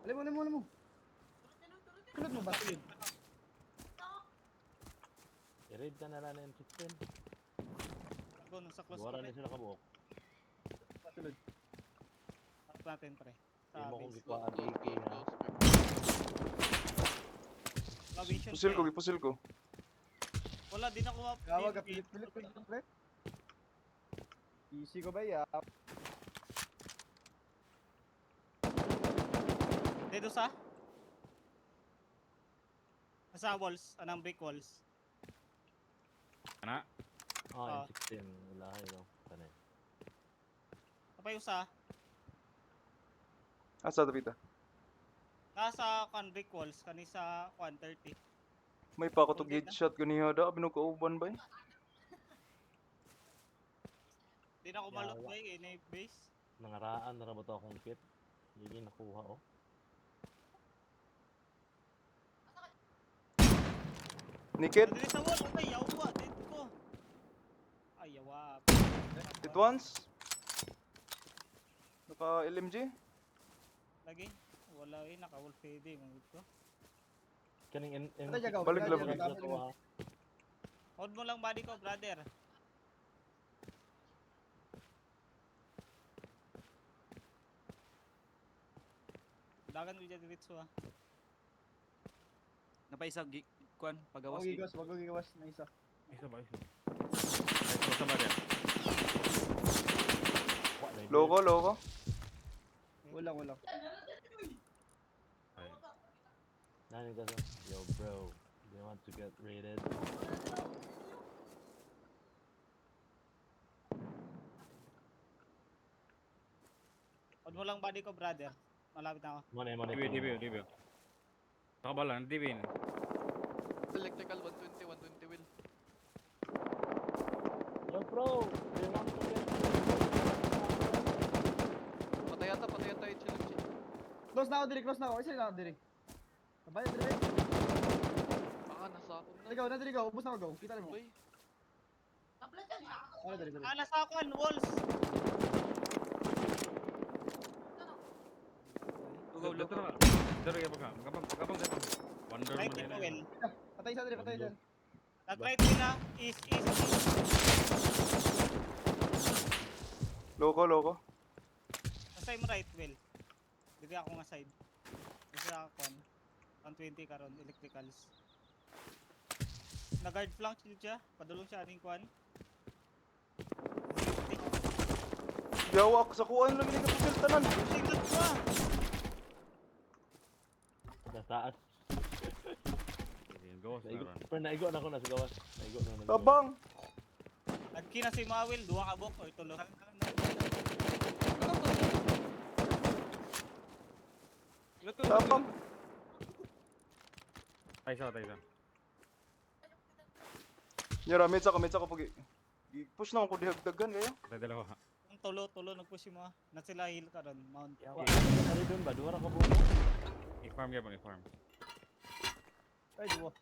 Alam mo. Kulot mo ba? I-raid ka na lang ng M16. Go, nasa close Buwara ko, na pre. sila kabuok. Sulod. Harap natin, pre. Sa Hindi mo kung base. gikwaan AK ha. Vision, pre. Pusil ko. Wala din ako map. Gawag ka, pilit, pre. Easy ko ba ya? Dito sa? Nasa walls, anong brick walls. Ana? M16. Wala kayo. Tanay. Apa yung sa? Asa tapita? Nasa brick walls, kanisa 130. May pa ako to gate shot ganiha da binukauban ba? Di na ako malot Yawa. ba yung base. Nangaraan na rabat akong kit. Hindi nakuha oh. Nikit, Dili sa wall, okay, yawa, dito ko. Ay, yawa. it once. Naka LMG. Lagi. Wala naka-wall fade mangit ko. Kaning Ano dyan, Balik lang. Hold mo lang body ko, brother. Dagan ko dyan diretso ah. Napaisa kuan pagawas. Wag ko gigawas na isa. Isa ba? Isa. Ay, sa ba din? Loko. Wala. Ay. Nani ka sa? Yo bro. Do you want to get raided? Hold mo lang body ko, brother. Malapit na ako. Money. DB. Takabalan, DB. Electrical 120 wheel. Yo bro. Do you want to get Patay yata yung challenge. Close na ako. Isa na ako diri. Sabay diri. Baka nasa ako na. Diri go. Ubus na ako, go. Kita mo. Uy, Ano diri. Nasa ako, walls. Go Dito na. Dito ka pa. Magkapang dito. Wonder Right mo in the na well. yun. Patay isa diri. Nag-right din na. East. Loko. Nasa yung right well. Dito ako nga side. Nasa ako 120 karon electricals. Nag-guard flank siya. Padulong siya aning kuan. Yawa sa kuan lang ni kapusil tanan. Signal ko ah. sa taas? Gawas na ron. Pero naigo na ako na sa gawas. Naigo na. Tabang. Nagki na si Mawil, duha ka bok or tulo. Tabang. Taisa. Yara, mitsa ko pag push na ako dihagdagan kayo. Tayo dalawa. Ang tulo nagpush mo. Na sila heal karon mount. Ano doon ba? Duwara ka buo. I-farm yapon, i-farm. Ay, duwa.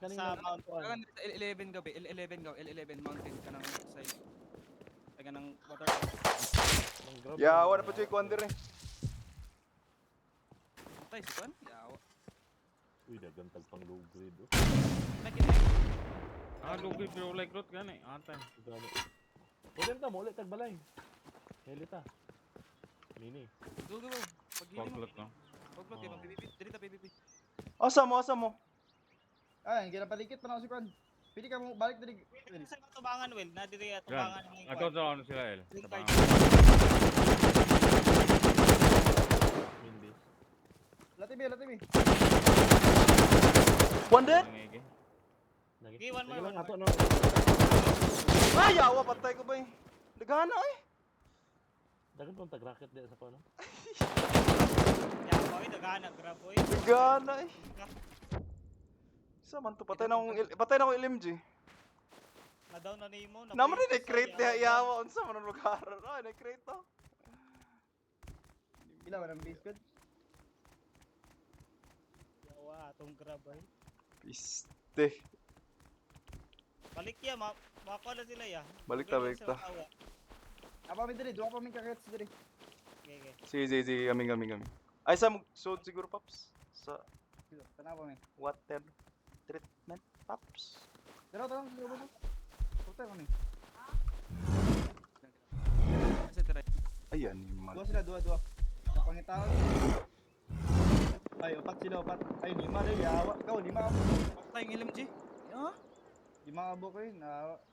Sa mount. Kagan L11 gabi, L11 mountain kanang side. Ay kanang water. Yawa na pa choy kuan dire. Tay si kuan. Yawa. Uy, dagang tagpang low grade oh. Nakit. Lugi pero like rot gani. Antay. Gani. Pwede ka mo ulit tagbalay. Helita. Mini. Go. Pag-heal mo. Pag-clot no. Pag-clot kay PVP. Dito PVP. Asa mo. Ay, hindi na palikit pa na ako si Kwan. Pili ka mo balik diri. Sa tubangan Will, na diri Gan. tubangan ng Ako sa ano sila El. Green Tabang. card. Min base. Latibi. One dead? Nangigi. Lagi. Okay, one more, Sige lang, one ato more. no. Ay, yawa patay ko ba eh. Dagana eh. Dagan pang tag-rocket din sa kono. Ya, boy, dagana grab boy. Dagana eh. Sa man to patay na akong LMG. Na down na nimo. Naman ni crate ya yawa unsa man ang lugar. Ay, na crate to. Ilaw ng base code. Yawa atong grab boy. Piste. Balik ya, mako na sila ya. Balik ta. Apa mi diri, duwa pa mi kakets diri. Okay. Sige, kami. Ay, sa mag-sod siguro, Paps. Sa Dito, tanaw pa may. water treatment, Paps. Pero tara, sige ba? Puta kami. Kasi try. Ay, animal. Dua sila, dua. Napangitaw. Ay, upat sila, upat. Ay, lima rin, yawa. Ikaw, lima ka. Patay ng LMG. Ah? Lima ka buko yun.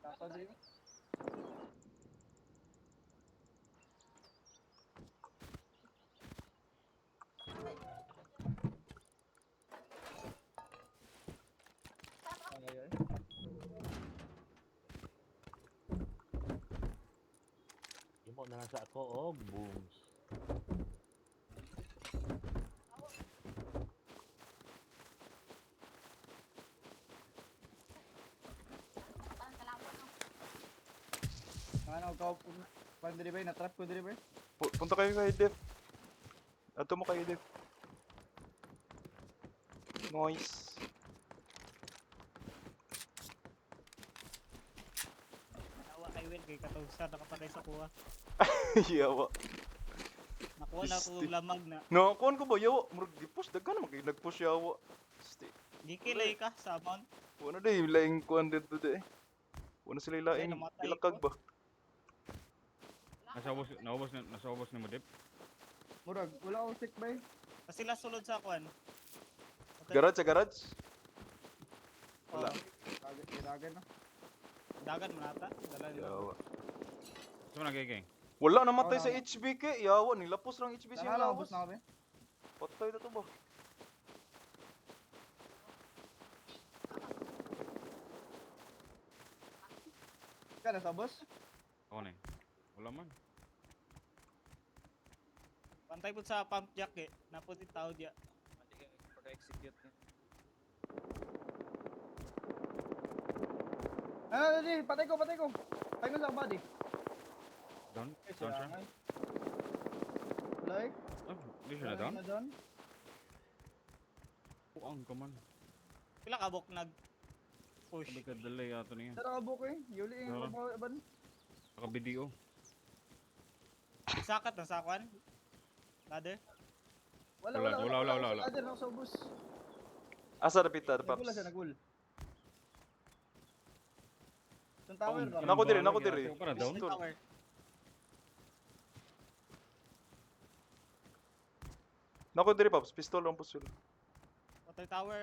Tapos yun. Ay, ay, ay. Imo na lang sa ako, oh, booms. Ano, ikaw, pan diri ba? Na-trap ko diri ba? Punta kayo kay Def. Ato mo kayo, Def. Noise. Nawa kay Will, kay Katawsa, nakapatay sa kuha. Yawa. Nakuha na ako Isti. lamag na. No, kuhan ko ba, yawa? Murag di-push, daghan naman kayo nag-push, yawa. Sti. Gikilay ka sa amount. Wala na yung laing kuhan dito de. Wala sila ilaing. namatay Ilakag ko. ba? Nasaubos ni mo, Dip. Murag, wala akong sick ba? Kasi sila sulod sa kuan. Garage sa garage? Wala. Dagan na. Dagan mo nata. Dala nila. Yawa. Saan mo nagiging? Wala namatay Oh, sa no. HBK. Yawa, nilapos lang HBC yung Tara, lawas. ubos na kami. Patay na to ba? Ika na sa boss? Ako na eh. Wala man. Pantay po sa pump jack eh. Naputi tao diya. Pag-execute na. Dali, patay ko. Patay ko sa body. Down? Eh, Down siya? siya. Wala eh. Oh, di siya na down? Na down. Puang ka man. Pila kabok nag push. Sabi ka delay ato niya. Tara ka buko eh. Yuli eh. Oo. Ban. Naka-video. Sakat na sa kuan. Ladder. Wala. Ada na sa bus. Asa na pita, Nagul Paps? siya, nagul. Sa tower Oh, ba? Nako diri, Ang nako bago, diri. ginagawa pa na down? Pistol. Tower. Nako diri, Paps. Pistol lang po sila. Water tower.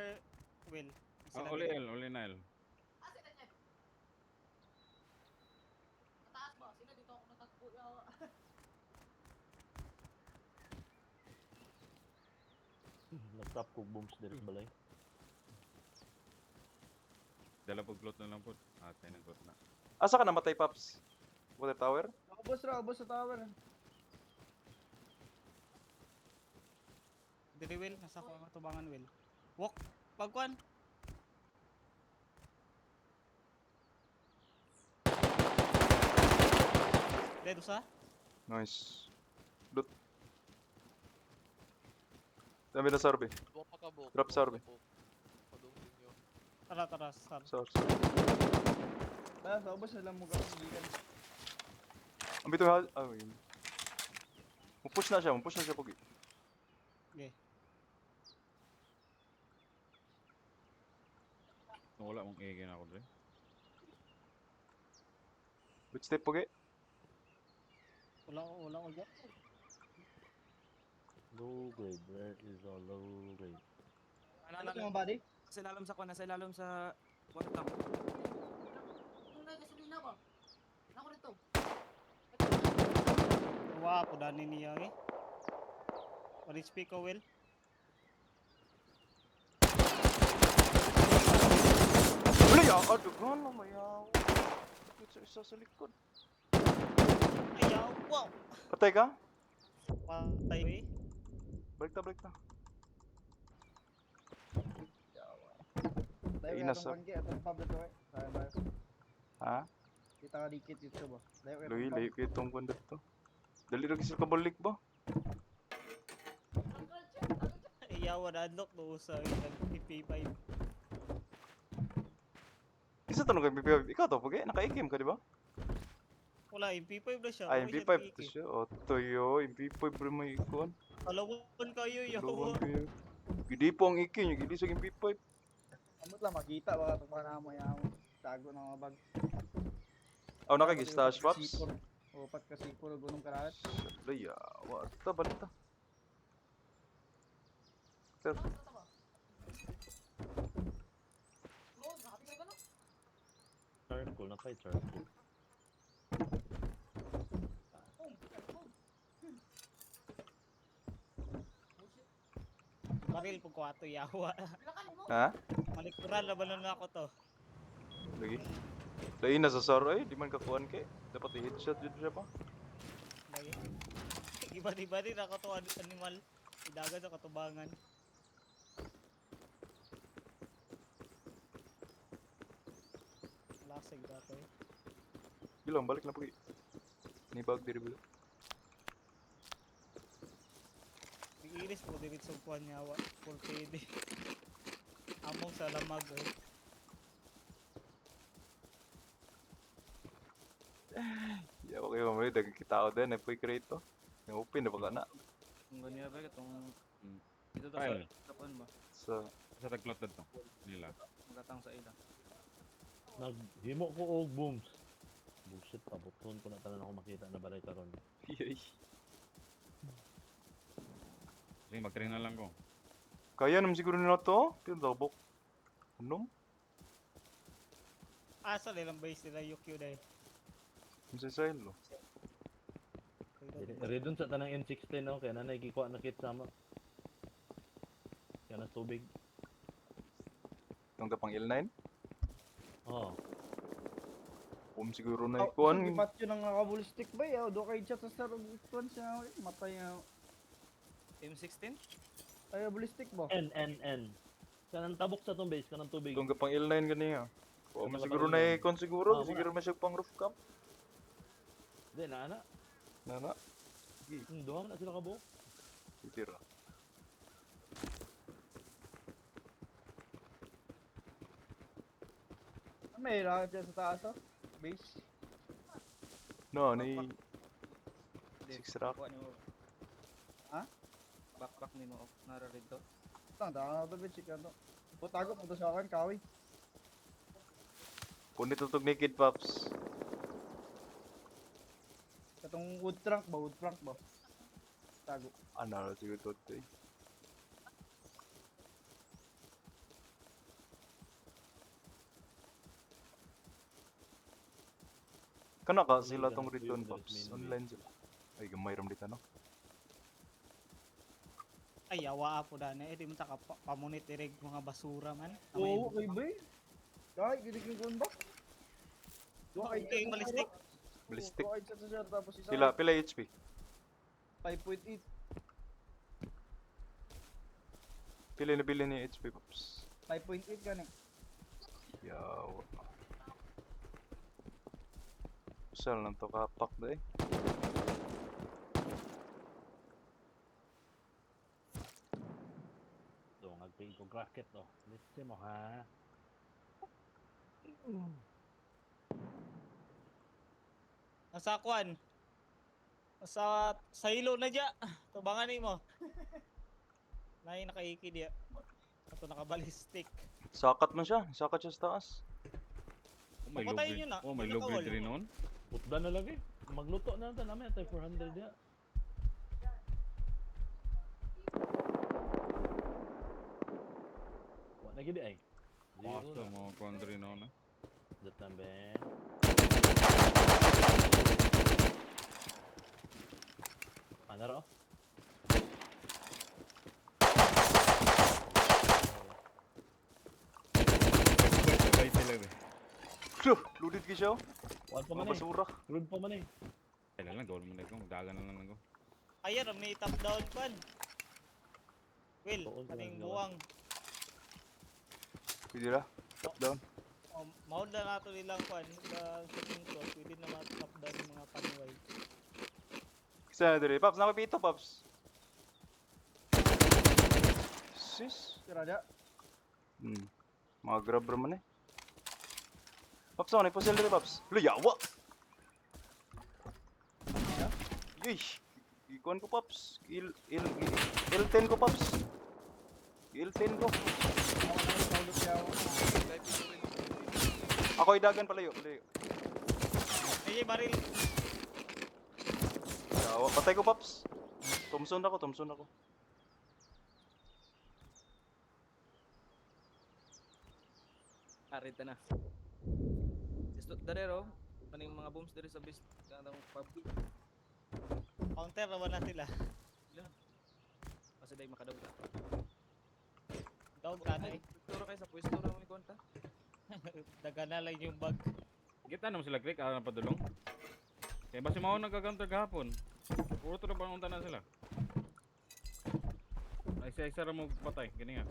Will. Ah, uli na L. Nag-tap ko booms diri sa balay. Dala pag float na lang po. Tayo ng float na. Asa ka namatay, Paps? Water tower? Ubos sa tower. Diri Will. Nasa kuan tubangan Will. Walk. Pagkuan. Dead usa. Nice. Loot. Dami na sarbe. Dua pa ka buko. Drop sarbe. Padungin yun. Tara. Sar. Sar. Kaya sa ubos na lang mo gikan. Ang bito ha. Ah, yun. Mupush na siya, Pogi. Okay. Wala mong egin ako dre. Which step, Pogi? Wala ko diya. Low grade. Where is a low grade? Ano yung body? Sa ilalim sa kuan, sa ilalim sa water tank. Wow, pudani niya eh. What HP ko Will? Wala ya! Adugan na mayaw. Isa sa likod. Ayaw. Wow. Patay ka? Patay eh. Balik ta. Dahil Ay, kaya nasa- itong pangki, itong public ko eh. Kaya ba? Ha? Kita ka dikit dito ba? Dahil kaya Luhi, lahi kayo itong kwanda to. Dali rin kasi kabalik ba? Ayaw na unlock no sa MP5. Isa tanong kay MP5. Ikaw to, Pogi? Naka-ikim ka, di ba? Wala MP5 na siya. Ah, Wala siya MP5 to PK. siya. O, toyo. MP5 rin may ikuan. Kalawon kayo, Luwang yawa. kayo. Gidi po ang iki niyo, gidi sa yung P5. Amot lang makita baka tumana mo yaw. Tago na mga bag. Oh, nakag-stash pops. Upat kasi puro gunong karahat. Laya, wata balita. Sir, Circle na pa circle. Baril po ko ato, yawa. ha? Malikuran, labanan na ako to. Lagi. Lain na sa saro eh, di man kakuan kay. Dapat i-headshot dito siya pa. Lagi. Iba-iba din ako to animal. Idagan sa katubangan. Lasig dito eh. Gilang, balik na po. Ni bag diri bilo. Iiris po dirit sa kuan yawa. Full PD. Among sa lamag eh. Ya, okay mo rin, dagang kita ako din, eh, puy create to. Yung open na baka na. Kung ganyan ba itong Hmm. dito to Ay. sa tapuan ba? Sa, Sa tagplot na to. Nila. Magatang sa ila. Naghimo ko og booms. Bullshit, pabuton ko na tanan ako makita na balay karon. yay. Sige, mag-train na lang ko. Kaya naman siguro nila to. Pero tabok. Anong? Asa nilang base nila UQ dahil. Sa silo. Redon sa tanang N16 no, kaya nanay gikuha na kit sama. Kaya na tubig. Itong kapang L9. Oh, Siguro na Oh, ikuan. ipat yun ang nakabulistik ba yaw. Do kay chat sa star ikuan siya. Matay yaw. M16? Ay ballistic ba? N. Kanang tabok sa tong base, kanang tubig. Itong kapang L9 ganiya. O, Itong siguro kapang na L9. ikuan siguro. Ah, Siguro man siya pang roof camp. Di na ana. Nana. Duha na sila kabuok. Titira. May rahat dyan sa taas oh. Base. No, ni... Six rock. Kuha niyo. Ha? Backpack ni mo. Nara rito. Tanda na to bitch ano. Putago mo to sa akin kawi. Kung nitutog naked pops. Katong wood trunk ba? Tago. Ano, siguro to eh. Kana ka sila tong return pops. Online sila. Ay, gamay ram dito no. Ay, yawa po dana. Eh, di mo taka pamunit direg mga basura man. Oo, kay bay. Kahit gidigin ko ba? Do kay Okay, ballistic. Ballistic. Do kay chat sa sir tapos isa. Pila HP? 5.8. Pila na bilhin ni HP pops. 5.8 gani. Yaw. Sal lang to kapak da eh. So, nagping ko racket to. Listen mo ha. Nasa kuan. Sa hilo na dya. Tubangan ni mo. Nay nakaiki diya. Ato nakabalistik. Sakat man siya. Sakat siya sa taas. Oh, may Papatayin low nyo na. grade. Oh, may May low grade nakawal. rin noon. Putda na lagi. Magluto na natin namin. Tayo 400 ya. Wa na gidi ay. Basta mga country noon. Dat na be. Ano ro? Sabay sila be. Phew! Loaded ka siya oh. Wan pa Mga man eh. basura. Road pa man eh. Kailan lang, doon mo na ako. Magdagan na lang ako. Ayan, may top down kuan. Will, Doon pa kaning lang buwang. Pwede ra. Top down. Maud na nato nilang kuan. Shooting to. Pwede na top down yung mga paniway. Isa na diri. Pops, nakapito Pops. Sis. Tira dya. Mga grab raman eh. Pops, ako nagpasil diri Pops. Lo, yawa! Yuy! kuan ko pops. Il-10 ko pops. Il-10 ko. Ako na rin paulot siya ako. Life is real. Ako idagan palayo. Ay, baril. Yawa, patay ko pops. Thompson ako. Arita na. Just darero. Kaning mga bombs diri sa base kanang pub. Counter naman na sila. Kasi day makadaog ta. Dog ka na eh. Pwesto ra kay sa pwesto ra mo konta. Daga na lang yung bag. Kita naman sila Greg, na padulong. Kaya basi mao nagka-counter kahapon. Puro to na bangunta na sila. Ay isa ra mo patay, gani nga.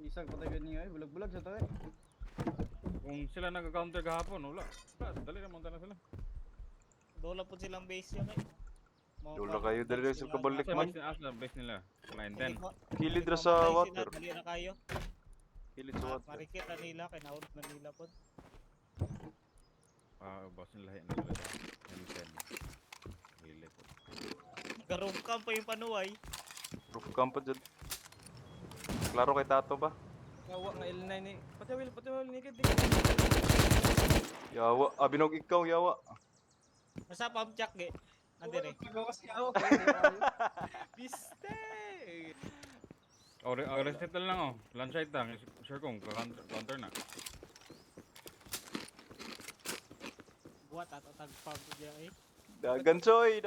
Isang patay ganyan eh. Bulag-bulag sa to eh. Kung sila nagka-counter kahapon, wala. Dali na munta na sila. Dola po silang base yun eh. Dula kayo dali sa kabalik man. Asa base nila? Line 10. Kilid ra sa water. Dali na kayo. Kilid sa water. Marikit na nila, kinaud na nila po. Boss nila na sila. Line 10. Hili po. Garungkam pa yung panuway. Roof camp pa dyan. Klaro kay Tato ba? Kawa nga L9 ni. Patiwil ni kid. Yawa, binog ikaw yawa. Nasa pump jack eh. Nandire. Piste. Resettle lang Land side lang. Sure kung counter na. Buat ato tag pump jack eh. Dagan choy.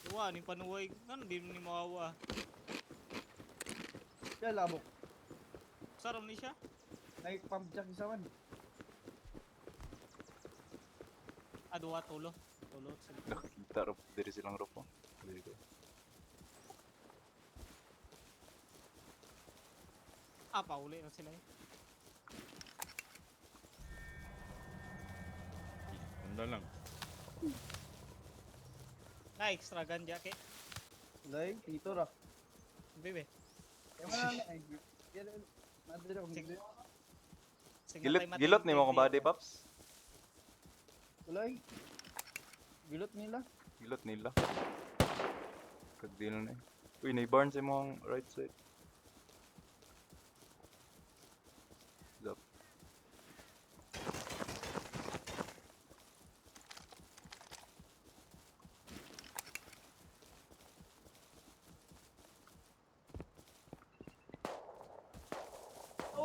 Tuwa, ni panuway. Ano, di ni mawawa. Siya labok. Saram ni siya. Nag-pump jack isa man. Adwa, tulo. Tulo. Nakita ro diri silang roof. Diri ko. Pauli na sila eh. Handa lang. Na extra gun jack eh. Lay, tito ra. Bebe. Kaya man ay. Nadire ako. Sige. Sige, Gilot ni mo kung body pops. Lay. Gilot nila. Gilot nila. Kagdil na eh. Uy, na-barn sa imong right side. Zap.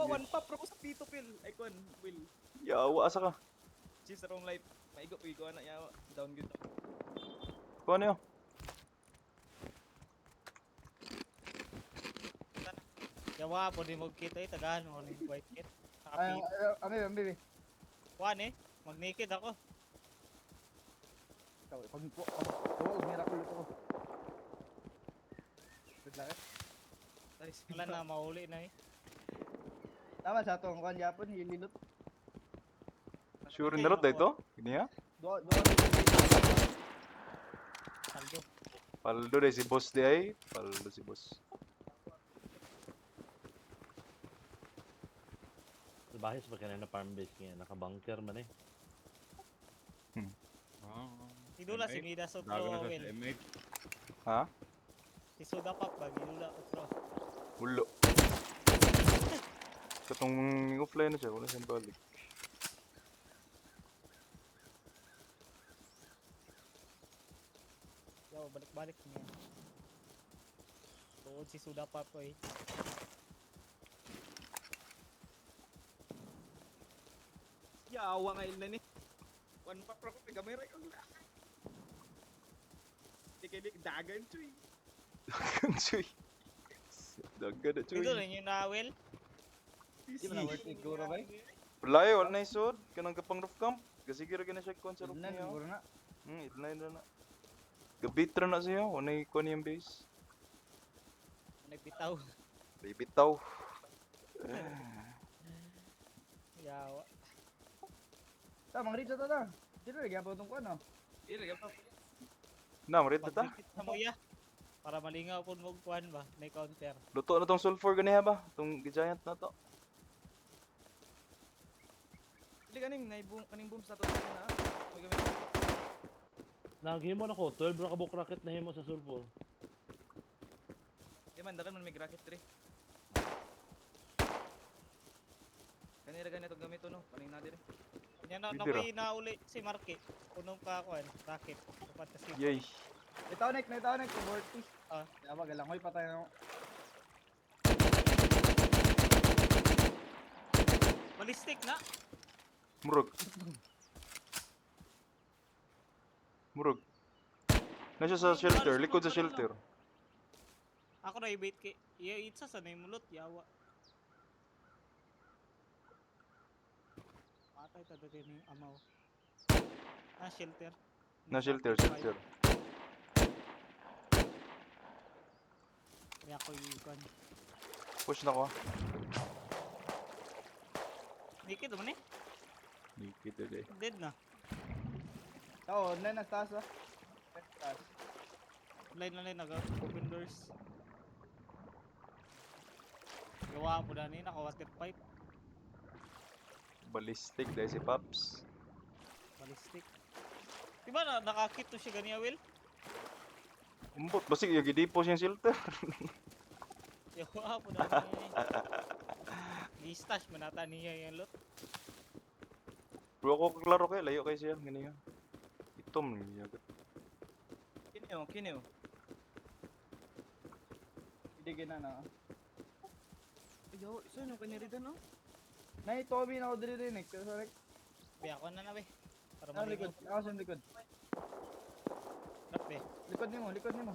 One pop pro sa pito pil. Icon will. Yawa, asa ka? Cheese sa wrong life. Maigo ko na yawa. Down good. Kuha na yun. Yawa po di mo kit eh. Tagahan mo ni white kit. Ay, Nakapi. ang baby. Kuhan eh. Mag-naked ako. Ikaw, pag po. Oo, miracle ito ko. Wait lang eh. Nice. Wala na, mauli na eh. Tama sa atong kuhan yapon, hililot. Sure na rin dito? Kiniya? Doa. Saldo. Paldo dahil si boss di ay. Paldo si boss. Bahis pa kanina na farm base nga. Nakabunker man eh. Idula si Mida Dago Sotro na sa Will. M8. Ha? Si Suda Pop ba? Idula Sotro. Ulo. Katong offline na siya, wala siyang balik. Yaw, balik-balik niya. Tuod si Suda Pop ko eh. Yawa nga L9 ni. One pop pro ko gamay ra ko. Tikidik dagan cuy. Chuy. Daga na chuy. Ito rin yung na Will. Di ba na worth it guro ba? Wala wala na isod. Kanang kapang roof camp. Kasi gira na siya kung sa roof Nan niya. guro na. Itline na na. Gabit ra na siya. Wala yung kuha niyang base. Nagpitaw. Bibitaw. Yawa. Tama, reach na ta. Dito rin, yapon itong kuhan, no? Ira pa. Na, marit na ta. Pag-dikit na mo ya. Para malingaw po mo kuhan ba? May counter. Luto na tong sulfur ganiha ba? Tong giant na to. Di kaning kaning boom sa to na. May gamit. Naghimo na ko, 12 ra ka book rocket na himo sa sulfur. Di man dagan man may rocket dire. Kanira ganito gamit to no, paning na dire. Yan na, Hindi nakoy na uli si Marky. Punong ka ako, rocket. Dapat kasi. Yay. Itonek, Morty. Ah. Kaya ba, galangoy pa tayo. Ballistic na. Murug. Murug. Nasa sa shelter, likod sa shelter. Ako na i-bait kay. Itsa sa mulot, yawa. Patay ta dito ni amaw. Shelter. Na shelter, shelter. Kaya ako i-gun. Push na ko. Naked naman eh. Nikit ulit. Dead na. Oo, online na taas ah. Taas. Line na line, nag-open doors. Gawa mo na nina, naka-water pipe. Ballistic dahil si Pops. Ballistic. Diba nakakit to siya ganiya, Will? Umbot, basig yung gidipo siyang shelter. Gawa mo na nina. Di-stash mo nata niya yung lot. Bro, ako kaklaro kayo, layo kayo siya. Ganyan. Itom niya. Kinyo. Hindi gina. Yo, isa no kanira no. Nay, Tommy na ako dito rin. Correct. Be, ako na be. Para Ako likod. maligo. Ako sa likod. Rat be. Likod nimo.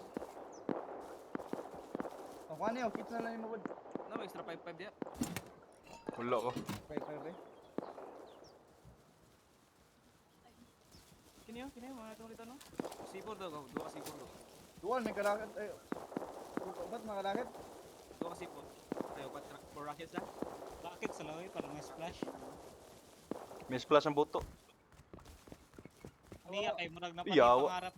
Ako ano yun, kits na lang yung mabod. No, extra 5 dia. Wala ko. Pwede. Kinyo, mga itong rito no. C4 daw, dua ka C4 daw. Duwan, may karakit. Ay, ba't makarakit? Dua ka C4. Ayo, 4 rockets lang. Bakit sa laway para may splash? May splash ang buto. Niya kay murag na Iyawa. pangarap.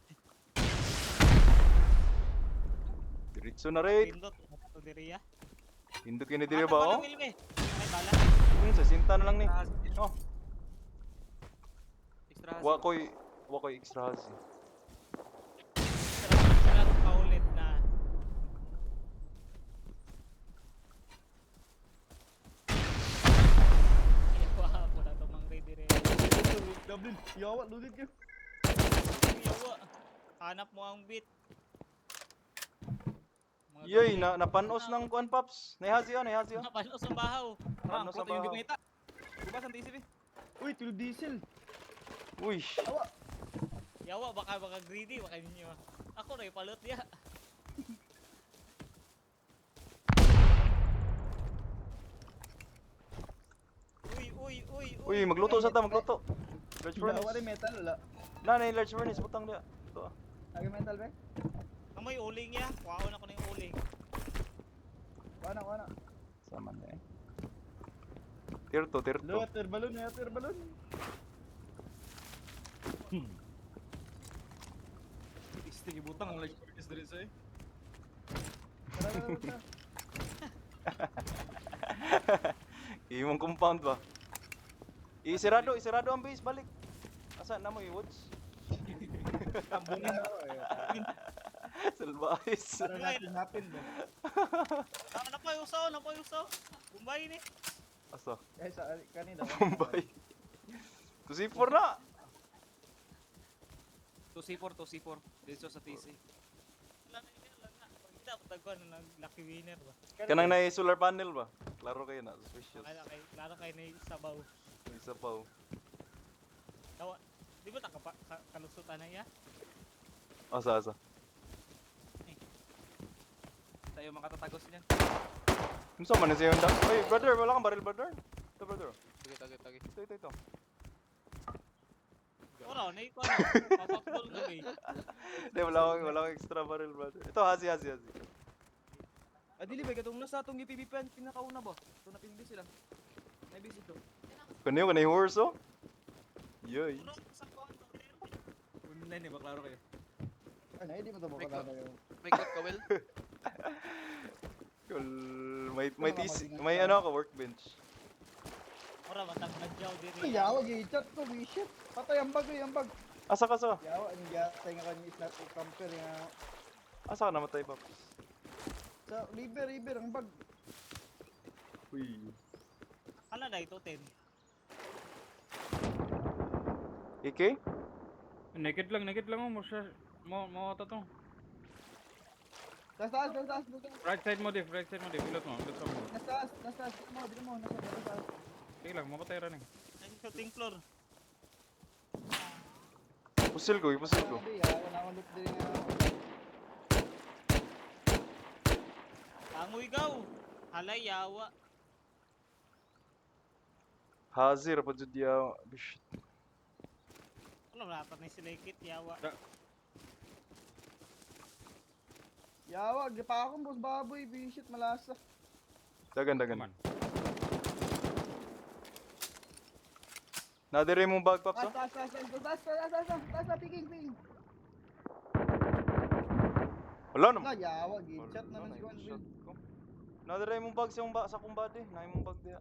Diretso na rin. Pindot to diriya. Hindi kinidiri ba oh? May bala. Ayun, sa sinta na lang ni. Oh. Extra. Wa ko'y extra hasi. Sarap paulit na. Yawa po na to mang ready rin. Dublin, yawa, ludid ka. Yawa. Hanap mo ang beat. Mga Yay, gabi. napanos ng kuan Pops. Naihazi oh. Napanos ang bahaw. Ram, Ano sa plot yung bahaw? gumita. Bubas ang TCP. Uy, 12 diesel. Uy, Yawa, baka greedy, baka ninyo. Ako na ipalot niya. uy, magluto sa ta, magluto. Large Yawa rin furnace. metal, wala. Na large furnace, butang dia. Ito ah. Lagi metal ba? Amoy uling niya. Kuhaon ako na yung uling. Wana. Sama na eh. Tier 2. Water balloon. Istig ibutang ang large furnace diri sa eh. Tara. Imong compound ba? Isirado ang base, balik. Asa na mo i-woods? Tambungin ako eh. Salbahis. Para natin hapin ba? Napayusaw. Bumbay ni. Asa? Guys, kanina. Bombay. To C4 na. 2C4. Dito sa TC. Wala na. Pagkita ko tagwan na lucky winner ba. Kanang na solar panel ba? Klaro kayo na, suspicious. Klaro kay na sabaw. Isa pa oh. Tawa. Di ba kalusutan na iya? Asa. Tayo makatatagos niyan. Kung man na siya yung dang? Oy, brother, wala kang baril, brother. Ito, brother. Tage. Ito. Ora, na ito. Papapol na eh. Hindi, wala akong extra baril, brother. Ito, hasi. Dili ba katong nasa atong GPP-pen pinakauna ba? So napindi sila. Naibisi to. Kanya yung horse, oh. Yoy. Puro sa kuwan to. Online ba klaro kayo? Ano, hindi mo ito makalala yung... May clip ka, Will? May ano ako, workbench. Ora matang nadyaw diri. Ay, yawa, gichat ko, shit. Patay ang bag, ang bag. Asa ka sa? Yawa, ang gatay nga kanya isnat ko camper nga. Asa ka namatay Pops? Sa river, ang bag. Uy. Ano na ito 10? Ike? Naked lang mo siya. Mo ata to. Taas. Right side mo, Div. Ilot mo. Taas. Dito mo, nasa taas. Sige lang, mapatay rin eh. Ang shooting floor. Pusil ko. Sabi, yawa, nakalot din nga. Angoy gaw. Halay yawa. Hazir pa jud ya. Bish. Wala dapat ni silekit yawa. Yawa, gipa akong boss baboy, shit, malasa. Dagan. Come on. Nadire mong bag Pops oh? Taas, picking. Wala naman. Nga, yawa, gichat naman si Juan Will. Nadire mong bag sa akong body. Nay mong bag diha.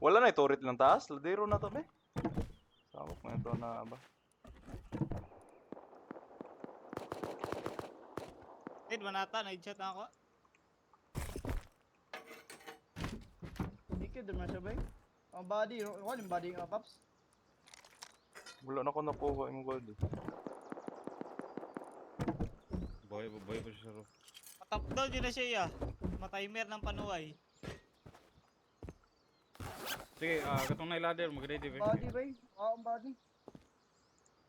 Wala na turret lang taas. Ladero na to be. Sabok na ito na ba? Ted manata na chat na ako. Di ka naman siya, bay. Ang body, wala yung body nga, Paps. Wala na ko nakuha yung gold. Boy pa siya sa roof. Matap down yun na siya ya. Matimer ng panuway. Sige, katong na ladder mo, grenade Div. Body, bay. Oo, ang body.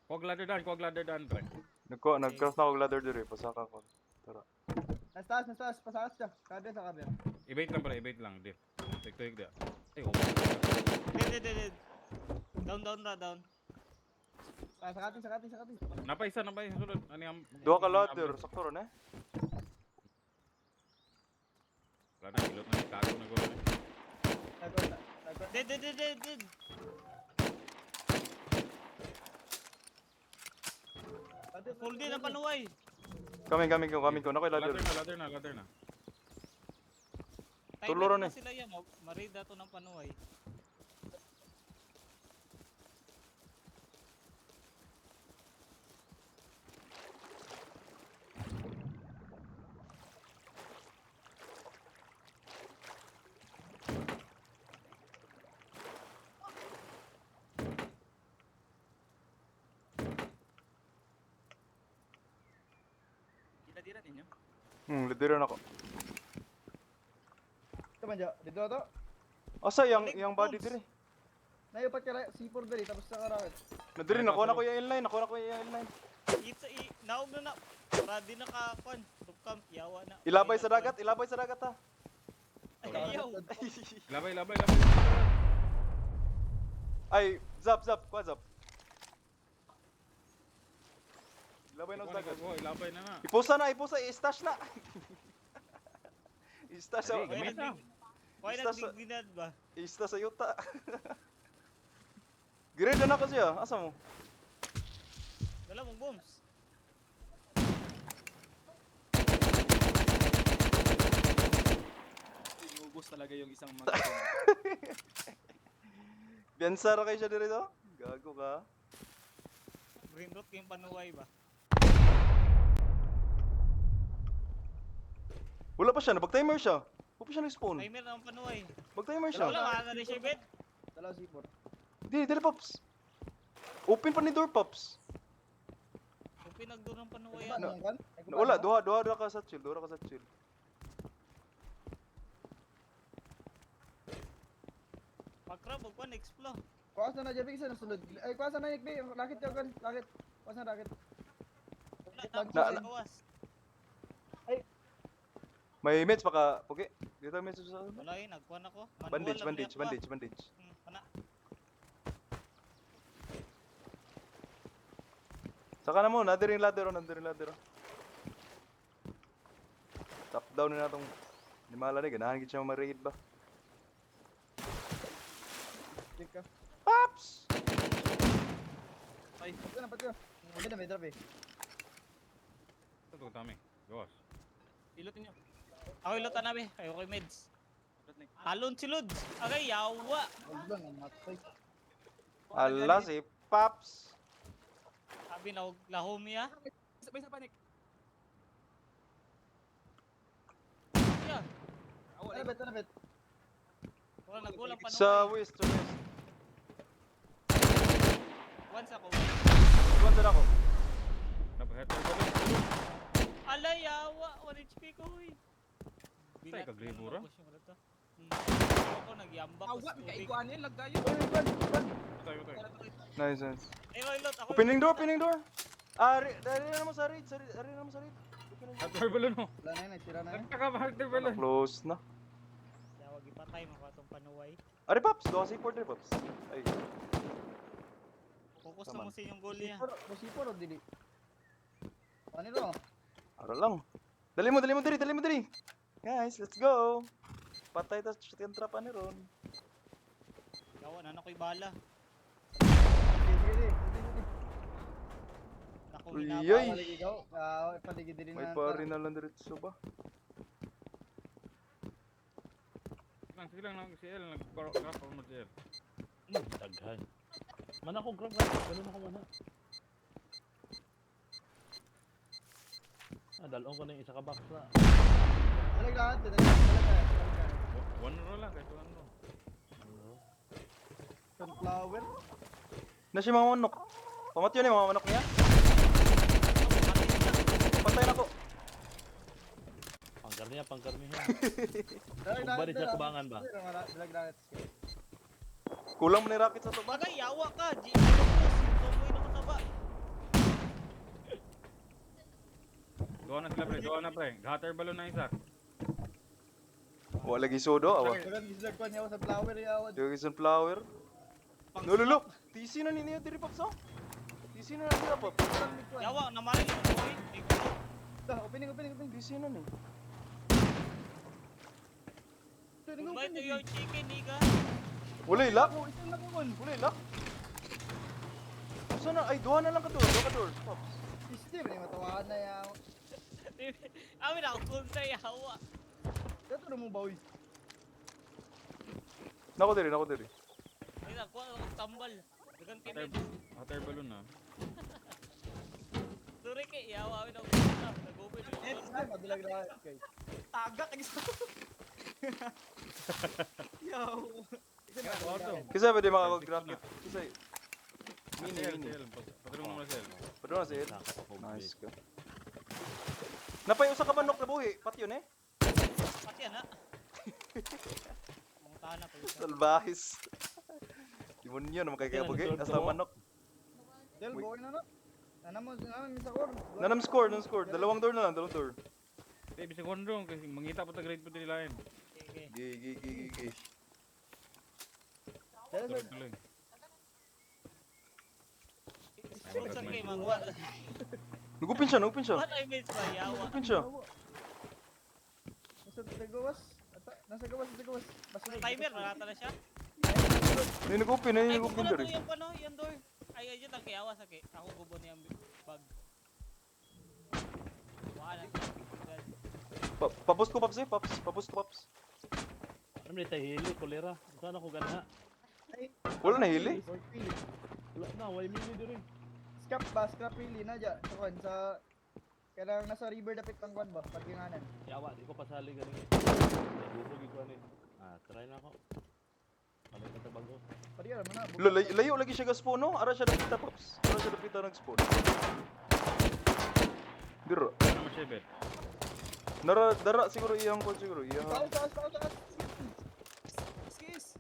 Kuwag ladder daan, pre. Nag-cross na ako ladder dire. Pasaka ko. Nastas, pasakas siya. Kabe sa kabe. I-bait lang, Div. Tek dia. Ay, oh. Dead. Down. Sakatin. Napay isa, sunod. Ano yung... Duha ka ladder. Sakto ron eh. Wala na, ilot na, kago na gulo na. Tagot. Dead. Full din ang panuway. Coming ko. Nakoy ladder. Ladder na. Tuluran Timer eh. na sila yan. Marida to ng panuway. Dira ninyo. Ladder na ako. Ito man dyan. Dito na to. Asa yang body dire? Naipat ka lang. C4 dali. Tapos sa karawit. Nadire nakuha na ko yung inline. Naog na. Ready na ka kon. Tupcam yawa na. Ilabay sa dagat ha. Ayaw. Labay. Ay, zap, kwa zap. Ilabay na sa dagat. Ilabay na. Ipusa, i-stash na. I-stash sa, Ay, gamit na. Why Basta not bigdinad ba? i-stash sa yuta. Grade na ako siya, asa mo? Wala mong bombs. Inubos talaga yung isang mga. Biyansara kayo siya dito? Gago ka. Green root yung panuway ba? Wala pa siya, nabag-timer siya. Huwag pa siya nag-spawn. Timer ng panuway. Mag-timer siya. Wala na rin siya bed. Dalaw C4. Dili, Pops. Open pa ni door, Pops. Kung pinagdo ng panuway Nagkuba yan. naman kan? Wala, duha ka sa chill. Pagkrab, huwag pa na-explode. Kuwas na na, Jeffy, isa nasulod. Ay, kuwas na na, Nick B. Lakit yun kan. Kuwas na lakit. Wala, Na- tapos na- sa gawas. May meds baka, okay. Dito meds sa Wala yun, nagkuhan ako. Manual bandage, lang bandage, niya pa. bandage. Wala. Saka na mo, nadiring ladder. Top down na natong limala ni, ganahan gid siya ma-raid ba? Check ka. Pops! Patyo na. Hindi na, may drop eh. to tami. Gawas. Ilot ninyo. Ako ilutan namin. Ayoko yung meds. Ilot na. Halon si Lods. Agay, yawa. Huwag lang, ang matay. Ala si Pops. Sabi na, lahomia. Sabay sa panik. Yeah. Awa, Ano bet, ano bet? Wala, nagkulang pa Sa west, sa west. Once ako. Iwan din ako. Napaheter balon. Ala, yawa. 1 HP ko, huy. Tay, kaglibura? Ako, nagyambak. Awa, kaiguan yan, lagdayo. Uy, ban, ban. Tayo. Nice, nice. Ayun, ilot. Ako Opening door, opening door. Dari na naman sa raid, dari na naman sa raid. Heter balon mo. Wala na yun, nagsira na yun. Nagtaka ba heter balon? Close na. Yawag ipatay, makatong panuway. Ari Pops, doon si Porter Pops. Ay, Focus Taman. na mo sa inyong goal niya. Musipor o dili? Ano ito? ara lang. Dali mo diri. Guys, let's go. Patay tas shotgun trap ni Ron. Yawa, na ako'y bala. Sige. Ako Uy, hinaba. yoy. Paligid ikaw. Paligid din May na. pari na lang diretso ba? Sige lang, si El, nag-craft mo si El. Daghan. Mana ko grab na. Ganun ako mana. Dalawang ko na yung isa ka box na. Dalag lahat. One roll lang, kahit one roll. Sunflower. Na si mga manok. Pamat yun mga manok niya. Patay na ko. Pangkarniya. Dalag Bari sa kubangan ba? Dalag lahat. Kulang mo ni Rocket sa to ba? Bagay, yawa ka. Tumoy na ko ba? Doon na sila pre. Heter balon na isa. Wala lagi sodo, awa. Dalag gislag ko niya sa flower yawa. Yung isang flower. Nululu. TC na niya diri Pops oh. TC na niya Pops. Yawa, naman yung boy. Opening. TC na ni. Goodbye to your chicken, nigga. Wala ilak. Isang nakungon. Wala ilak. Sana ay duha na lang ka door. Pops. Steve, ni matawaan na yawa. Amin ako kung sa yawa. Dato na mo bawi. Nako diri. Ay, nakuha ako tambal. Dagan Heter kinid. balon na. Sorry kay yawa. Amin ako kung sa. Nag-open yung door. Madalag lahat. Okay. Tagak, ang isa. Yo. Kisa pwede makakag-graphic. Kisa Si mini. El. Patulong mo na si El. Pwede na si Ed. Nice. Nice ka. Napay usa ka manok na buhi, pat yun eh. Pati yan, ha? Mga tahan na po. Salbahis. Demonyo na makakabugi. Asa manok. Del, buhay na no? Naman sa core. Nanam score. Dalawang door na lang, dalawang door. Eh, bisag one room kasi mangita pa ta-grade po nila yun. Okay. Gi. Tuloy. Sponsor kay Mangwa. Nagupin siya. What I miss ba, yawa? Nagupin siya. Nasa gawas. Timer, malata na siya. Nagupin Ay, diri. kukulang ko yung pano, yung door. Ay, yun ang kiyawa sa kay. Ako gubo niya ang bag. Wala na. Papus ko Pops. Ano nito hili, kolera. Saan ako ganaha? Wala na hili. Wala na, way mini diri. Scrap pili na dyan. Sa kanang nasa river dapit pang kwan ba? Pagkinganan. Yawa, di ko pasali galing. Nagubog ko ani. Try na ako. Balik ka bago. Pari mo na. Layo lagi siya ga-spawn no? Ara siya dapita Pops. Ara siya dapita nag-spawn. Diro. Ano mo siya, Bet? Dara siguro iyang call siguro. Iyang. Taas. Skis.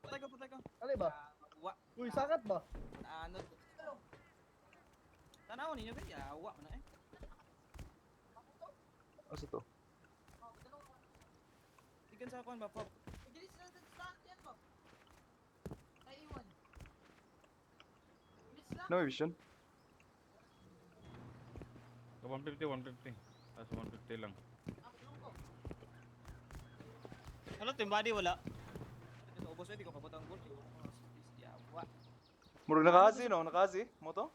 Patay ka. Ali ba? Wa. Uy, sakat ba? Ano? Tanaw ninyo, be. Yawa mo na eh. Asa to? Ikan sa akuan ba, Pop? No vision. 150. Tapos 150 lang. Ano, team body wala. Ubos eh, di ko pabot ang goal. Yawa. Murag nakazi no? Nakazi? Mo to?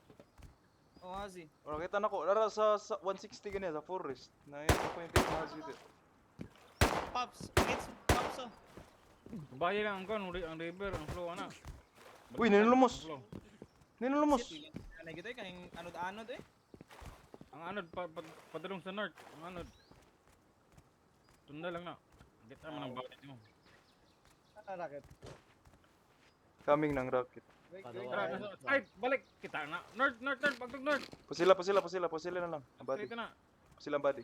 Oh, Hazi. Wala kita na ko. Lara sa 160 ganyan sa forest. Na yun ako yung technology dito. Pops, Pops oh. Bahay lang ang kon, ang river, ang flow ana. Uy, ninulumos. Ang flow. Ninulumos. Kanay kita kaning anod-anod eh. Ang anod padulong sa north, ang anod. Tunda lang na. Kita man ang bahay mo. Ano racket? Coming ng rocket. Wait, Tara, nasa side, balik kita na. North, pagtug north. Pusila na lang. Ang body. Kita na. Pusila ang body.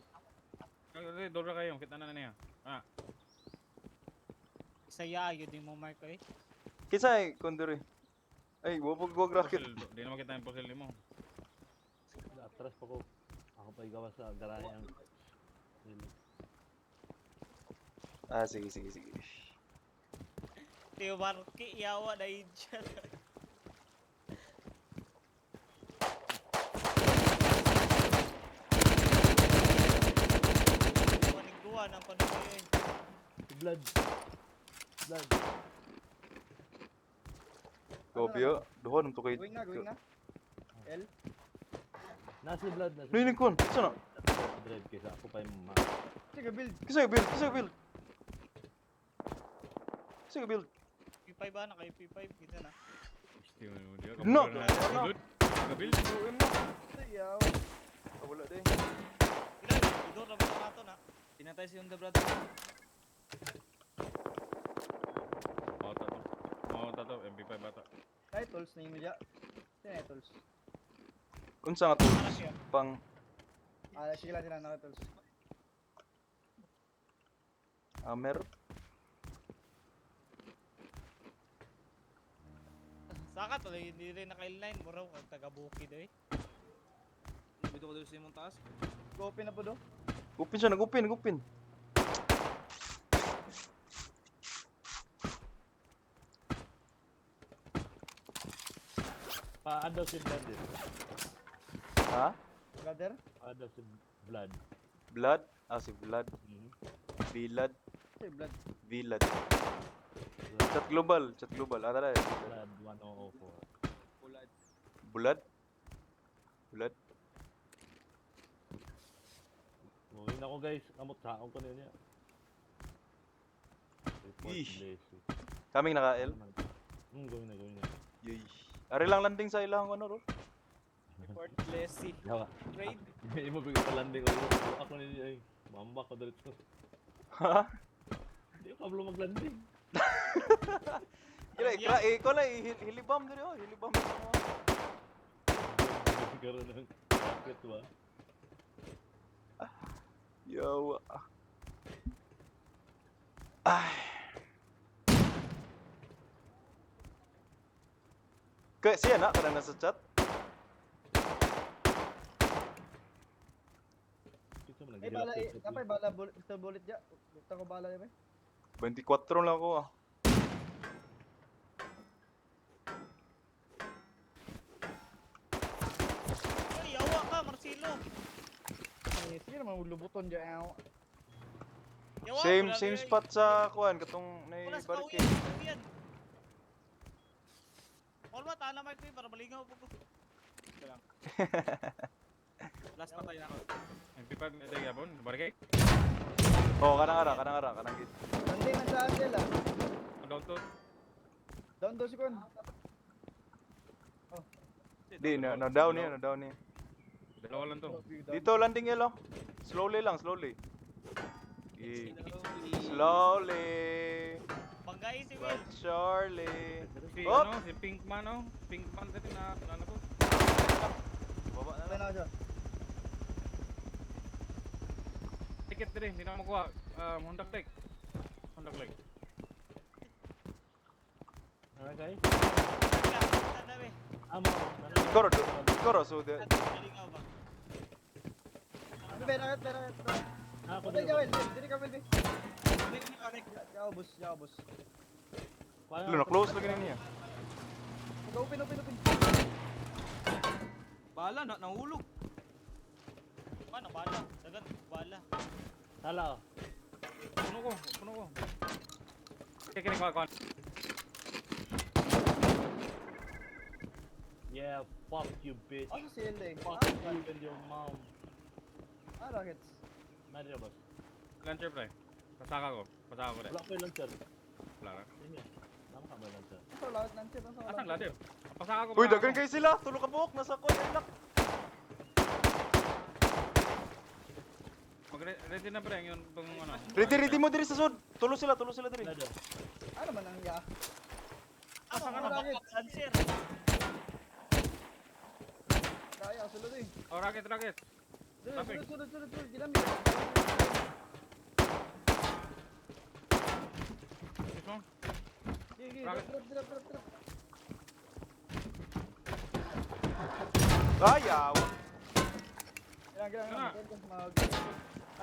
Okay, dobra kayo, kita na niya. Isaya, yun din mo mark eh. Kisa ay, kondori. Ay, wapag rocket. Di na makita yung pusil mo. Atras pa ko. Ako pa igawa sa garahe ang... Ah, sige. Tiyo Marky, yawa na yun dyan. Paniguan ang paniguan. Blood. Gobyo. Doon, to kay... Going na. L. Nasi blood. Nuinig kon. Kisa na? Drive kaysa ako pa yung ma... Sige, build. Kisa build. P5 ba? Naka P5. Kita na. No. Good. Kabil. Tuin mo. Yaw. Ah, wala din. Ilan? Idor na ba nato na? Pinatay si Honda brother. Mawata to, MP5 bata. Titles na yung media. Titles. Unsa nga to? Para siya. Pang... Sige lang sila na titles. Amer. Saka to, hindi rin naka-inline. Muraw, kag taga-bukid eh. Dito ko doon sa imong taas. Go open na po do. Gupin siya, nagupin. Paadaw si blood eh. Ha? Brother. Paadaw si blood. Blood? Ah, si Blood. Bilad. Say blood. Vilad. Chat global. Ah, tara. Blood 1004. Bulad. Blood. Gawin ako guys. Kamot sa ako na niya. Report Eesh. blessing. Kaming naka-L. Gawin na. Yay. Ari lang landing sa ilang ano, ro? Report Blessy. Yawa. Trade. Hindi mo bigyan pa landing ulo. Ako na niya ay. Mamba ko dito. Ha? Hindi ko kablo mag-landing. Kira, ikaw na, hilibam din oh. Hilibam din mo. Nagkaroon ng rocket ba? Yawa. Ay. Kaya siya na, kada nasa chat. Ito mo Eh, bala eh. Napay bala bullet. Ito bullet ya. Ito ko bala eh. 24 lang ako ah. Ay, yawa ka, Marcelo. Eh, sige naman ulubuton dyan. Yawa, Same brother. spot sa kuan katong Wala nay sa pauyan. barricade. Pauyan. Olma, tahan na mic ko para malingaw po ko. Last patay na ako. MP5 na tayo yapon, barangay. Oh, kanang git. Landing na sa Angel ah. Down to. Down to si Kon. Di na down niya. Dalawa lang to. Dito landing yellow. Slowly lang. Slowly. Banggay si Will. But surely. Si Oh! ano, si Pinkman oh. Pinkman dito na ano ko. Baba na Patay lang. na ako siya. Ticket din, hindi na makuha. Honda Click. Alright guys. Tanda be. Amo. Ikoro so the Malingaw ba? Pera. Ako Patay ka, Will. Dili ka, Will. Ya, boss. Lu na close lagi na niya. Open. Bala na nahulog. Paano, bala? Dagan, bala. Sala. Puno ko. Kaya kuha. Yeah. Fuck you, bitch. Ano si Elde? Fuck you and your mom. Rockets. Madre boss. Launcher pre. Pasaka ko. Pasaka ko rin. Wala ko yung lancer. Wala ka. Sige. Tama ka ba yung lancer? Ito, lahat ng chip. Asan ladder? Pasaka ko. Uy, pasaka dagan ko. kayo sila. Tulo ka buhok. Nasa kon. Ay, lak. Ready na pre yung itong ano. Ready mo diri sa sud. Tulo sila diri. Ladder. Ano man ang ya? Asa ka na Rockets. Lancer? Kaya, sulod eh. Oh, rocket. Traffic. Sulod. Ginamit. This one. Sige, Rocket. drop. Ayaw. Kailangan.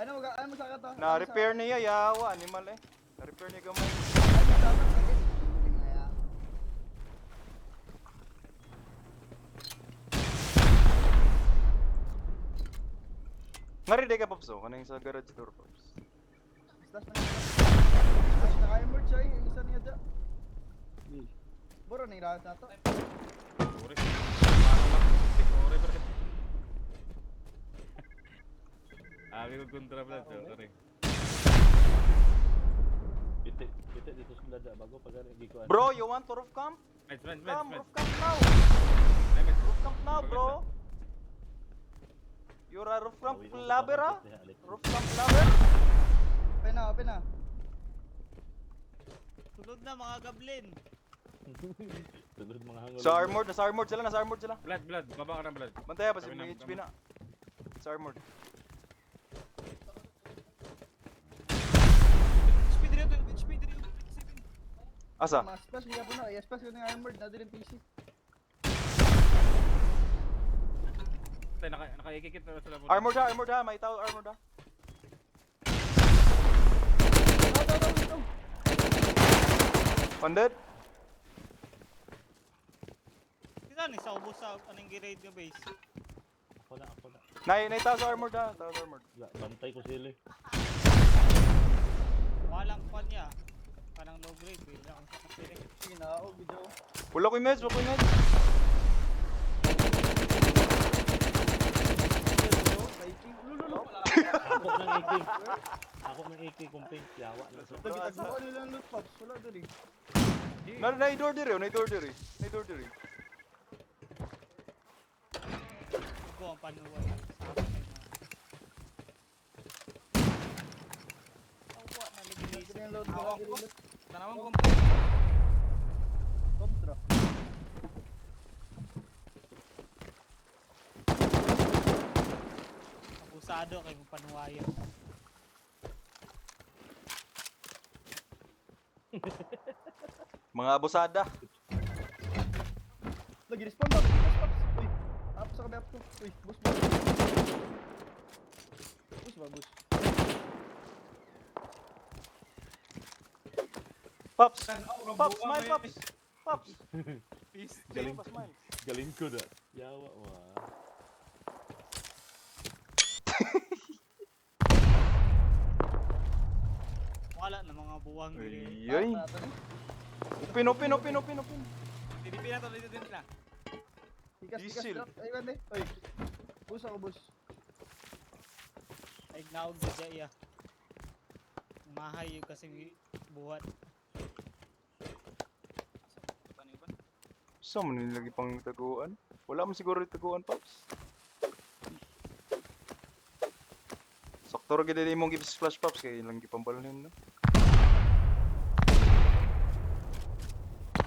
Ano mo sa kata? Na-repair niya yawa. Animal eh. Na-repair niya gamay. Ngari day ka, Pops, oh. Kanang sa garage door, Pops. Slash man. Ay, naka-emerge siya eh. Isa niya dyan. Buro na yung rahat na to. Sorry. Sorry pre. Abi ko kontra pala. Sorry. Kita dito sa lada bago pag gikuan. Bro, you want to roof camp? Nice. Come, roof camp now. Nice. Roof camp now, bro. You're a roof camp lover, ah? Roof camp lover? Open na. Tulog na mga gablin. Tulad mga hangul. Sa armored sila. Blood. Baba ka ng blood. Bantaya pa si Sabi may na- HP na. Sa armored. Speed rin. Asa? Mas splash niya po na. I-splash ko na yung armored. Na din yung PC. Tay nakaikikit na sila po. Armored ha. May tao armored ha. Ito. Panded? Kita ni sa ubos sa anong gi-raid yung base. Ako na. Nay tao sa armored ha. Tao sa armored. Bantay ko sila. Walang kwan niya. Parang low grade. Bila akong sa kapiling. Sige na. Video. Wala ko yung meds. Ako ng AK kung pink. Yawa na sa. Ako nilang loot pops. Wala doon eh. Nay door diri. Ito ang panuway. Sa akin na. Awa na Ito ligilisa. yung load. Awak Wala ko. loot. Tanawang ko. Contra. Abusado kay mong panuwayo. Mga abusada. Lagi respawn ba? Uy. Up sa kabi up to. Uy. Bus. Bus. Pops, smile, Pops. Peace. Galing. Pa, smile. Galing ko na. Yawa wa. Wala na mga buwang dili. Ay. Open. DDP na to. Dito din na. Tikas Diesel. drop. Ay, wala. Uy. Bus ako bus. Ay naog na dya iya. Mahay yung kasing buhat. Paano yun? Saan mo nilagi pang taguan? Wala mo siguro yung taguan, Pops. Sakto rin gina mong give splash, Pops. Kaya ilang gipambalin na.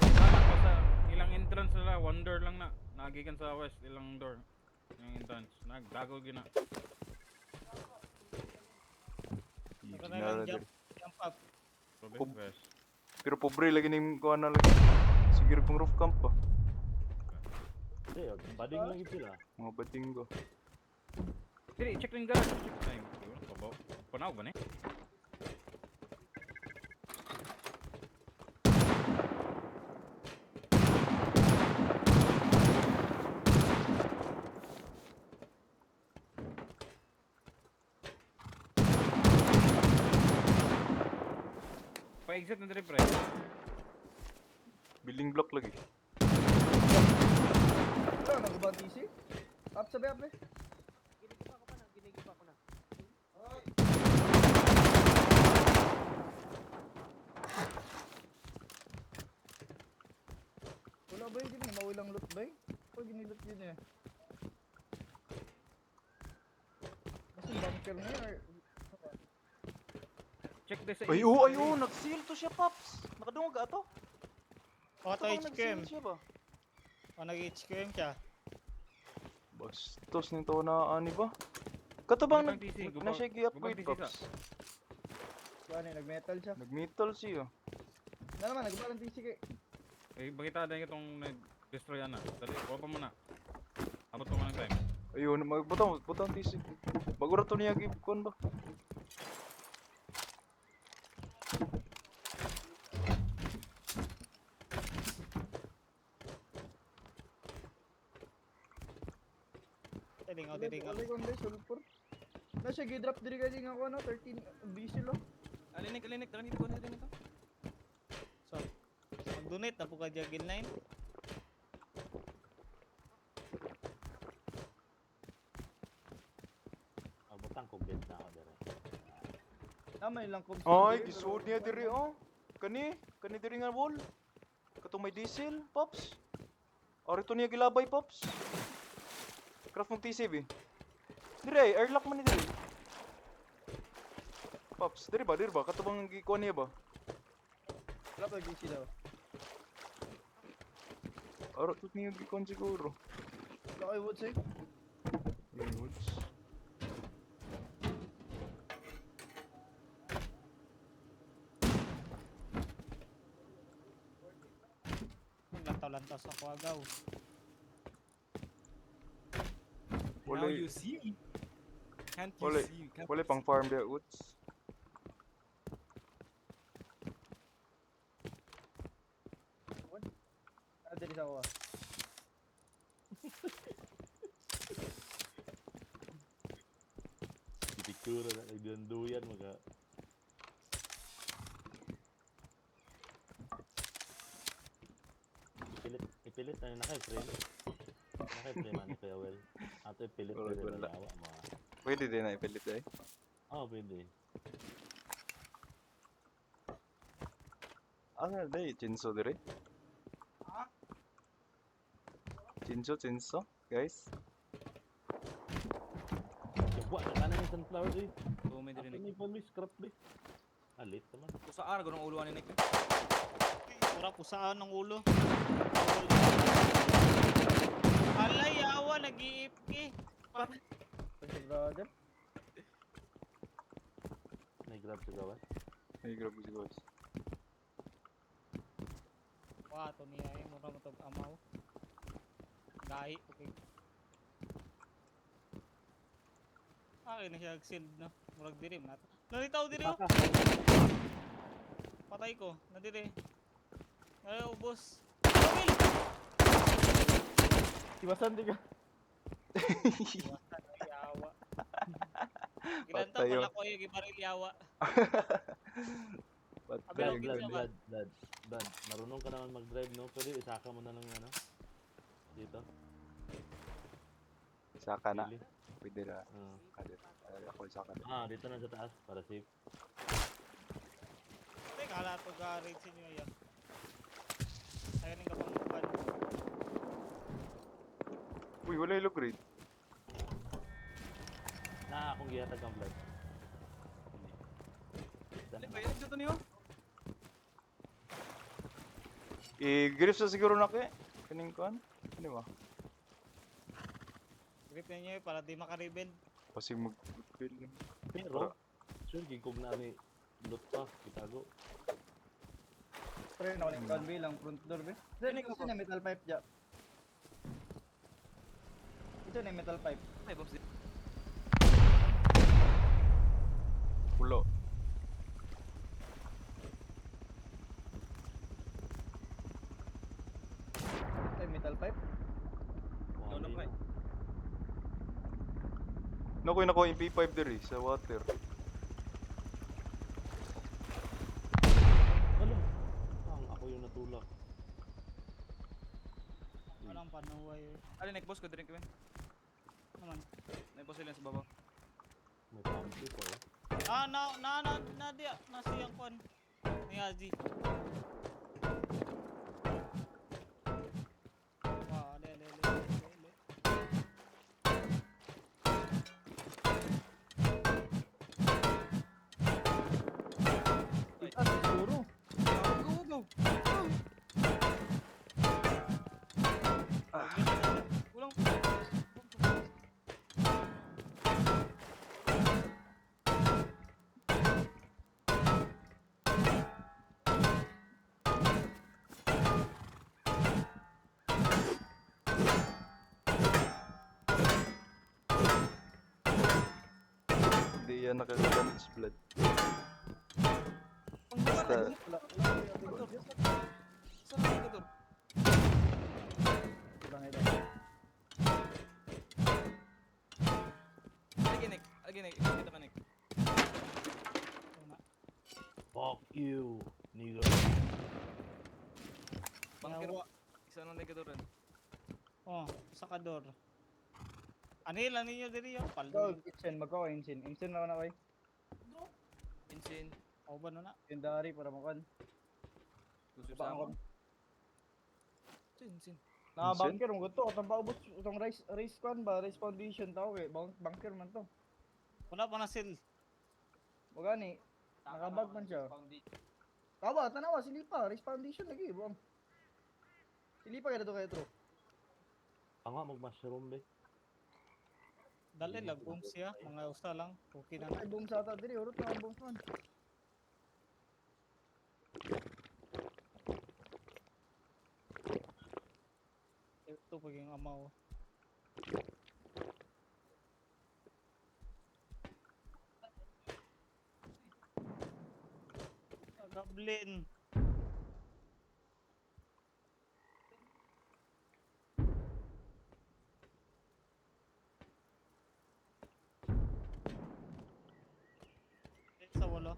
Basta ilang entrance nila, one door lang na. Nagikan sa west, ilang door. Yung entrance. Nagdago gina. Saka na Ginara lang diri. jump up. Probe, Pub- west. Pero pobre lagi na yung kuha na lagi. Sige pang roof camp pa. Hey, bading lang sila. Mga bating ko. Dili, check lang garage. Ay, pabaw. Panaw ba ni? Pa-exit na diri pre. Building block lagi. Wala, nag-ubang TC? Up, sabi, up, eh. Wala ba yun? Mawilang loot ba yun? O, ginilot yun eh. Kasi bunker na yun or... Check this sa Ay, east. oo, ay, oo, nag-seal to siya, Pops. Nakadungog ato. O, ito Bang HQM. nag-seal siya ba? O, nag-HQM siya. Bastos nito na ani ba? Katabang Gubang TC, na siya gi-upgrade, gubang TC Pops. So, ano yun, nag-metal siya. Nag-metal siya. Na naman, nag-ubang TC kay... Eh, bakita din itong nag-destroy ana. Dali, kuha pa muna. Abot pa man ang time. Ayun, magbutang TC. Bagura to niya gibkon ba? Diringaw, Alay diringaw. ko hindi, sulfur. Na siya, gi-drop diri ka din ako, ano, 13 BC lo. Alinik, dala nito ko na ito. So, mag-donate na po ka dyan, Gilline. Abutang kong bed na ako dire. May lang kung Ay, gisuod niya diri oh. Kani diri nga wall. Katong may diesel, Pops. Ori to niya gilabay, Pops. Craft mong TCB. Dire, airlock man ni diri. Pops, diri ba? Katubang gikuha niya ba? Wala pa GC daw. Aro to niya gikuha siguro. Wala kayo wood say. Woods. Lantaw-lantaw sa Kuagaw. Wala, see. Can't Wala. see? wala pang farm there, Woods. Ah, diri sa ako ah. Picture na nagdanduyan mga ipilit na naka-frame. Naka-frame ano kaya well. Ato ipilit Wala, na wala. yawa mga. Pwede din na ipilit eh. Oh, pwede. Ano na day, chinso dire? Chinso, guys. Yawa na kanan yung sunflower eh. Oh, may Ato dirinig. ni Palmi scrap eh. Alit naman. Sa araw, ganong uluan ni Nick. Pura pusaan ng ulo. Alay, yawa, nag-iipki. Kasi brother. Nag-grab sa gawas. Ay, grabe si guys. Wah, ito niya eh. Mura mo itong amaw. Gahi, okay. Akin na siya nag-shield na. Murag dirim na. Nalitaw diri oh. Patay ko. Nadiri. Ay, ubos. Kamil! Iwasan di ka. Iwasan na yawa. Gilanta Patay, pala oh. ko yung gibaril yawa. But Abel, Blood, okay. blood, blood, blood. Marunong ka naman mag-drive, no? Pwede isaka mo na ng ano? Dito. saka na. Really? Pwede na. Ah. Ako saka na. Ah, dito na sa taas para safe. Hindi, kala ito ga-raid sa inyo yan. Ayaw nga pang upan. Uy, wala yung low grade. Na akong gihatag ang blood. Ano ba yun? Dito niyo? I-grip sa siguro na kaya. Kaning kuhan. Ano ba? Grip ninyo para di maka-rebuild. Kasi mag-build. Pero, sure, gigog na ni loot pa, itago. Pre, nawaling convey lang, front door be. Dito kasi na metal pipe dyan. Ito na yung metal pipe. Ay, Bobs. Pulo. Ito yung metal pipe. Ikaw na, pre. Nakuha na ko yung P5 diri sa water. Ano? Ang ako yung natulak. Ano lang panuway. Ali, nag-boss ko drink kami. Naman. Nag-boss sila sa baba. May pampi po eh. Dia. Nasiyang kon. Ni Haji. Wah, ale. Itaas, siguro. Go! Ulang. Hindi yan nakaka-damage blood. Basta, Wala. Wala. Saan ang indikator? Lang ito. Lagi, Nick. Kita ka, Nick. Fuck you, nigga. Bunker. Yawa. Isa ng indikator rin. Oh, sakador. Anil ninyo diri yo. Go, Paldo. kitchen. Magkao, insin. Insin na ako na kayo. Insin. O ba na? Yung dari para makan. Tusip Baka sa ako. ako. Insin. Bunker, ang gusto. Itong paubos. Itong race kwan ba? Race foundation tao eh. Bunker man to. Wala pa na sil. Magani. Nakabag man siya. Tawa, tanawa. Silipa. Race foundation lagi. Buang. Silipa kaya to kaya to. Ang nga mag-mushroom be. Dali lag boom siya. Mga usta lang. Okay na. Ay, boom sa ata. Diri, urot na ang boom man. Ito paging amaw. Goblin. Sa walo.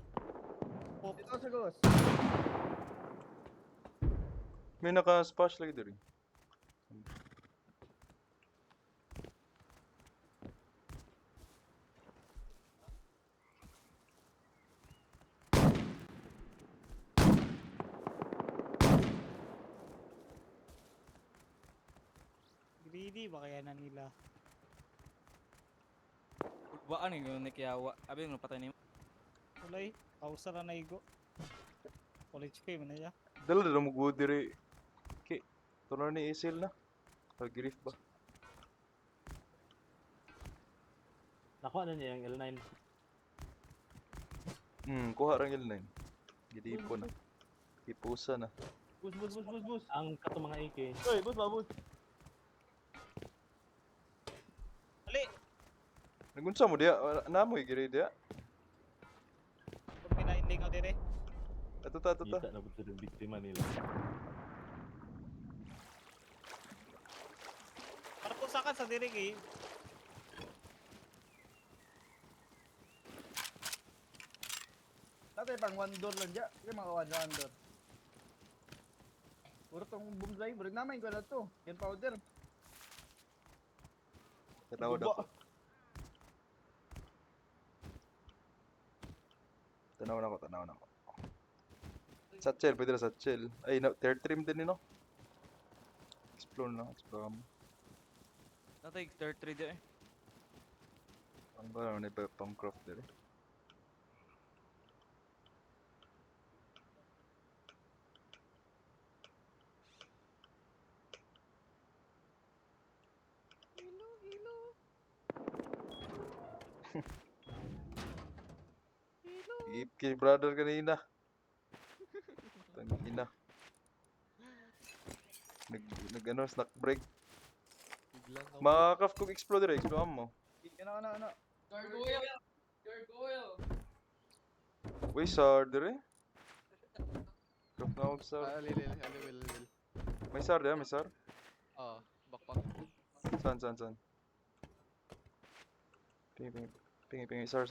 Pop. Dito sa ghost. may naka-splash lagi diri. Greedy ba kaya na nila? Baan yung nakiyawa. Abi yung napatay niyo. Ulay. Pausa na naigo. College ko man niya. Dala na mo go diri. Okay. Tunar ni Isil na. Pag-grief ba? Nakuha na niya yung L9. Kuha rang L9. Gidipo na. Ipusa na. Bus. Ang kato mga AK. Uy, bus ba, bus. Ali. Nagunsa mo diya? Namoy giri diya? Kung pinainling ko dire. Ato ta. Kita na po sa biktima nila. Para po sakan sa dire kay. Tatay pang one door lang dyan. Kaya mga one door. Puro tong boom drive. Burag naman ko na to. Yan powder. Tanaw na ko. Tanaw na ko. Satchel, pwede na satchel. Ay, third trim din no? Explore lang, explore mo. Natay, third trade eh. Ang ba naman iba pang craft din eh. Hilo. Kay brother kanina. Tangina. Nag snack break. Biglang na. Makaka-craft kong exploder eh, explore mo. Ano. Gargoyle! Wizard eh. Craft na ako sa. Alil. May sar din, may sar. Ah, backpack. Saan? Pingi. Sar.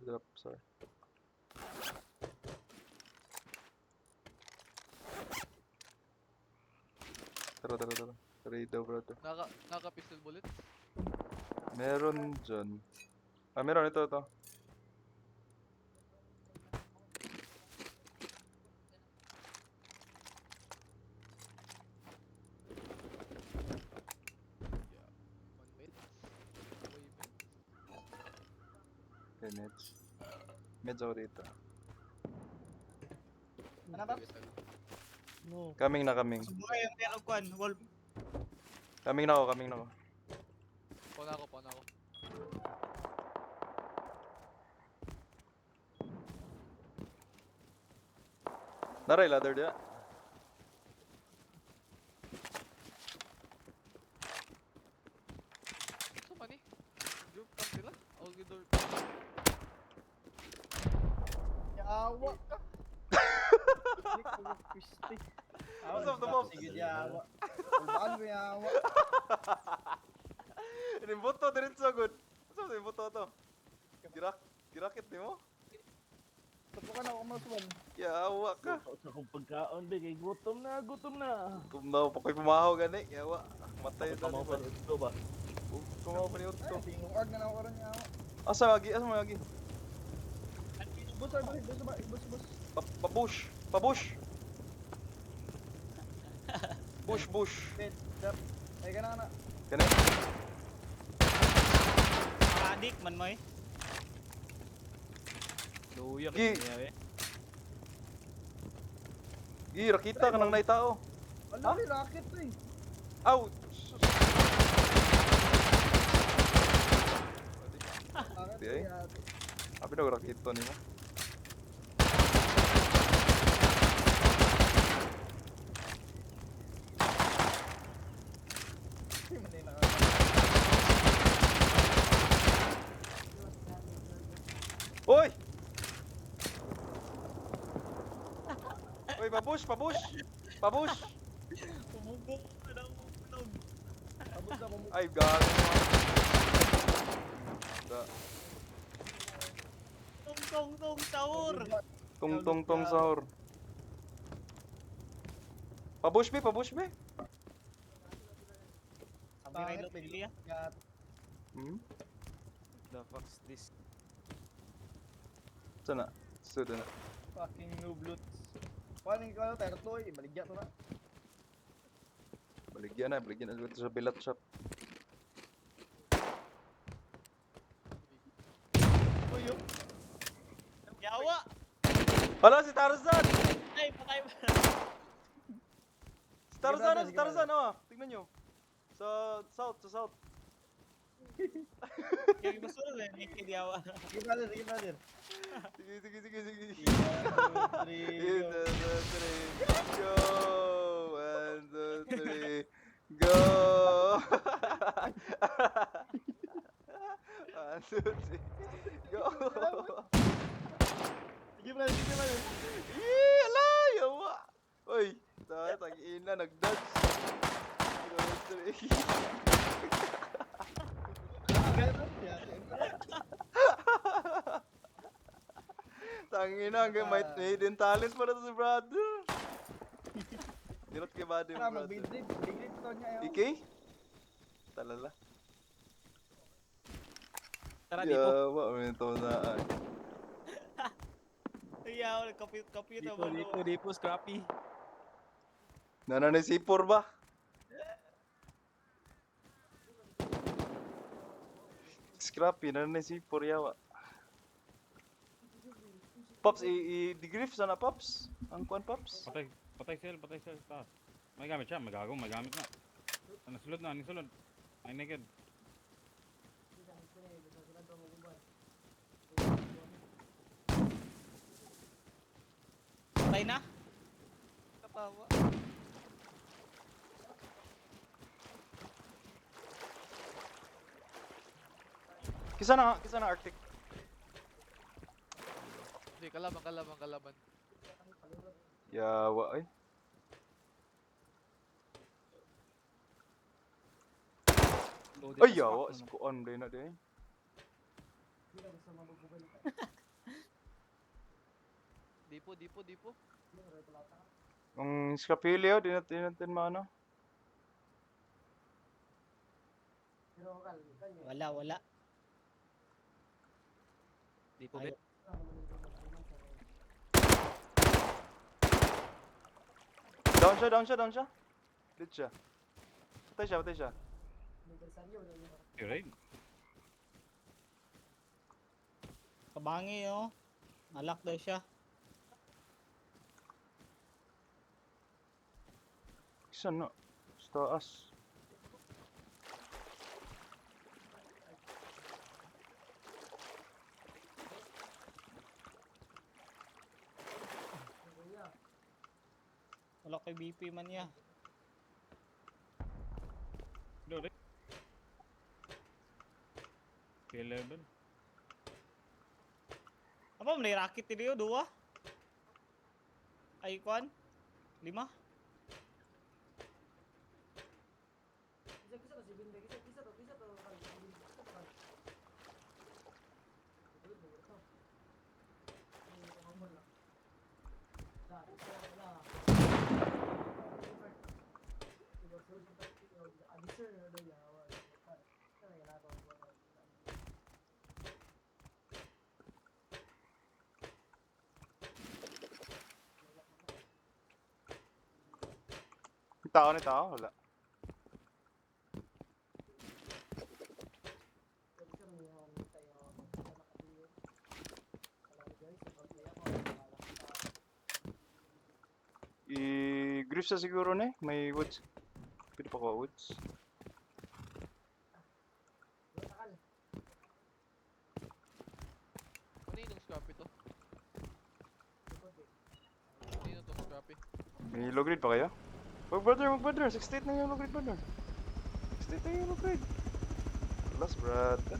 Drop, sar. Tara. Sorry daw, brother. Naka pistol bullet. Meron dyan. Ah, meron. Ito. One mid. Away mid. Okay, meds. Meds ako dito. Ano ba? No. Coming na, coming. Subukan yung meron kwan, wolf. Coming na ako. Pawn ako. Naray, ladder dia. So mani. Group camp sila. All good door. Yawa ka. Pistik. What's up, the mob? Sige, yawa. Kulbaan ko yawa. Inimboto, diretso, good. Saan sa imboto to? Girakit ni mo? Tupukan ako masuwan. Yawa ka. Sa kong pagkaon, di. Kay gutom na. Kumaw pa ko'y pumahaw gani. Yawa. Matay na Tama ni pa ba? dito ba? Kumaw pa ni Utto. Ay, tinguag na ako karon yawa. Asa lagi? Bus. Pabush. Bush. Wait, stop. Ay, kana. Kani? Adik man mo eh. Luya Gi. kasi Gi, rakita ka nang naitao. Wala, may rocket to eh. Ouch! Rocket Di to ay. yate. Abi na rakito ni mo. Hindi man din Oy! Oy, pabush! Pumugo ka na umulog. Abot na mo. Ay, gago mo. Da. Tong, sahur. Tong sahur. Pabush be. Sabi Pangit, rin bigla. Lilia. Gat. Hmm? The fuck's this? Sana. Sudo na. Fucking noobloots. Paano ikaw na tayo to eh. Baligya to na. Baligyan na dito sa bilat shop. Uy, yun. Yawa! Hala, si Tarzan! Ay, patay ba? Si Tarzan, oh. Tingnan nyo. Sa south. Yung gusto na eh, kay Yawa. Sige, brother. Sige. 1, 2, 3, Go! go. 1, 2, 3, go! 1, 2, 3, go! Sige, brother. Ih, ala, yawa! Uy, tag-ina, nag-dodge. 1, 2, 3. Tangina, hanggang may hidden talents pala to si brother. Dinot kay body mo, Tara, brother. mag-big rip to niya yun. PK? Talala. Tara dito. Yawa, may ito na. Yawa, kapit na ba? Dito, Scrappy. Nananay C4 ba? Scrappy, nananay C4 yawa. Pops, i-degrif sana, Pops? Ang kuan, Pops? Patay sel taas. May gamit siya, may gamit na. Nasulod. Ay naked. Patay na? Kapawa. Kisa na Arctic. Hindi, kalaban. Yawa, ay. Ay, yawa. Kuan, day na, day. Dipo. Ang Scapilio, di natin maano. Wala. Di po, Ayaw. bet. Down siya. Dead siya. Patay siya. Alright. Kabangi, oh. Malak daw siya. Isa na. Sa taas. Wala kay BP man niya. Dole. K11. Apa may rocket dito, 2? Ay, kwan? 5? May tao, wala. I-grief sa siguro na eh. May woods. Pwede pa ko woods. Kaninong scrappy to? Kanino tong scrappy? May low grade pa kayo? Wag brother. 68 na yung low grade brother. 68 na yung low grade. Last brother.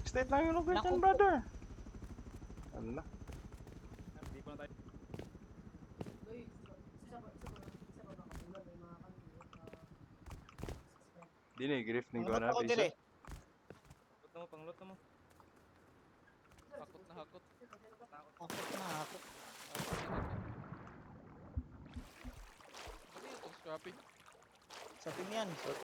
68 lang yung low grade Naku yan po. brother. Ano? Di po na tayo. Di na i-grief ng Panglot gana. ako dire. Panglot mo. Hakot na hakot. Ako. Kanino tong scrappy? Sa team yan.